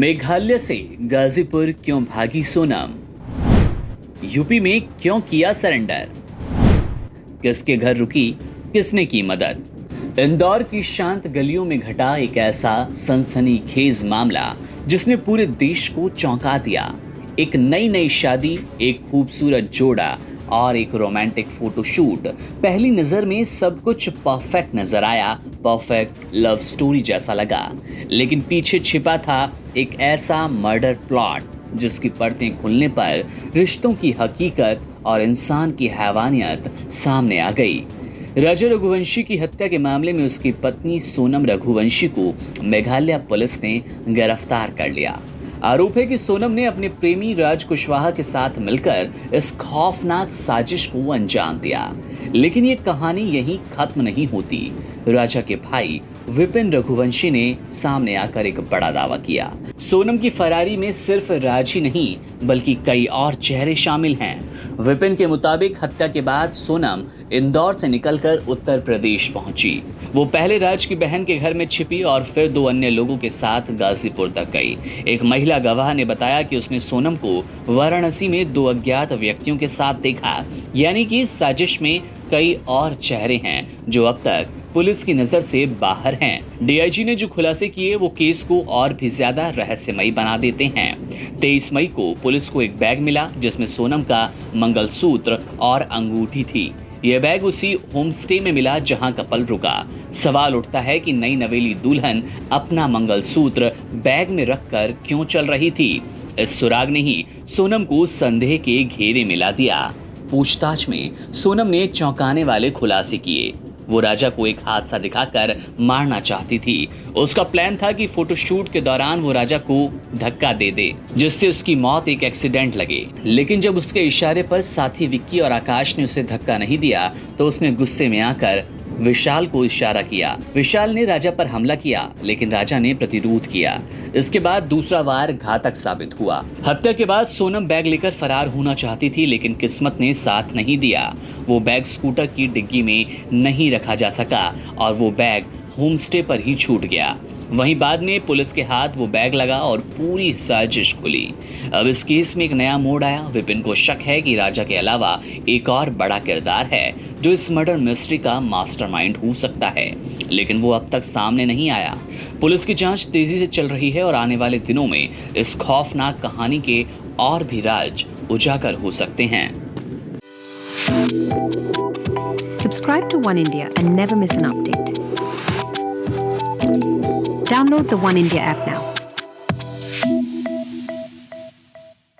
मेघालय से गाजीपुर क्यों भागी सोनम? यूपी में क्यों किया सरेंडर? किसके घर रुकी, किसने की मदद? इंदौर की शांत गलियों में घटा एक ऐसा सनसनीखेज मामला जिसने पूरे देश को चौंका दिया। एक नई शादी, एक खूबसूरत जोड़ा और एक रोमांटिक फोटोशूट। पहली नजर में सब कुछ परफेक्ट नजर आया, परफेक्ट लव स्टोरी जैसा लगा, लेकिन पीछे छिपा था एक ऐसा मर्डर प्लॉट जिसकी परतें खुलने पर रिश्तों की हकीकत और इंसान की हैवानियत सामने आ गई। राजा रघुवंशी की हत्या के मामले में उसकी पत्नी सोनम रघुवंशी को मेघालय पुलिस ने गिरफ्तार कर लिया। आरोप है कि सोनम ने अपने प्रेमी राज कुशवाहा के साथ मिलकर इस खौफनाक साजिश को अंजाम दिया। लेकिन ये कहानी यहीं खत्म नहीं होती। राजा के भाई विपिन रघुवंशी ने सामने आकर एक बड़ा दावा किया। सोनम की फरारी में सिर्फ राज ही नहीं बल्कि कई और चेहरे शामिल हैं। विपिन के मुताबिक हत्या के बाद सोनम इंदौर से निकलकर उत्तर प्रदेश पहुंची। वो पहले राज की बहन के घर में छिपी और फिर 2 अन्य लोगों के साथ गाजीपुर तक गई। एक महिला गवाह ने बताया कि उसने सोनम को वाराणसी में 2 अज्ञात व्यक्तियों के साथ देखा। यानी कि इस साजिश में कई और चेहरे हैं जो अब तक पुलिस की नजर से बाहर हैं। डीआईजी ने जो खुलासे किए वो केस को और भी ज्यादा रहस्यमयी बना देते हैं। 23 मई को पुलिस को एक बैग मिला जिसमें सोनम का मंगलसूत्र और अंगूठी थी। यह बैग उसी होमस्टे में मिला जहां कपल रुका। सवाल उठता है कि नई नवेली दुल्हन अपना मंगलसूत्र बैग में रखकर क्यों चल रही थी? इस सुराग ने ही सोनम को संदेह के घेरे में ला दिया। पूछताछ में सोनम ने चौंकाने वाले खुलासे किए। वो राजा को एक हादसा दिखाकर मारना चाहती थी। उसका प्लान था कि फोटोशूट के दौरान वो राजा को धक्का दे दे जिससे उसकी मौत एक एक्सीडेंट लगे। लेकिन जब उसके इशारे पर साथी विक्की और आकाश ने उसे धक्का नहीं दिया तो उसने गुस्से में आकर विशाल को इशारा किया। विशाल ने राजा पर हमला किया लेकिन राजा ने प्रतिरोध किया। इसके बाद दूसरा वार घातक साबित हुआ। हत्या के बाद सोनम बैग लेकर फरार होना चाहती थी लेकिन किस्मत ने साथ नहीं दिया। वो बैग स्कूटर की डिग्गी में नहीं रखा जा सका और वो बैग होमस्टे पर ही छूट गया। वहीं बाद में पुलिस के हाथ वो बैग लगा और पूरी साजिश खुली। अब इस केस में एक नया मोड़ आया। विपिन को शक है कि राजा के अलावा एक और बड़ा किरदार है जो इस मर्डर मिस्ट्री का मास्टरमाइंड हो सकता है, लेकिन वो अब तक सामने नहीं आया। पुलिस की जांच तेजी से चल रही है और आने वाले दिनों में इस खौफनाक कहानी के और भी राज उजागर हो सकते हैं। Subscribe to One India and never miss an update. Download the One India app now.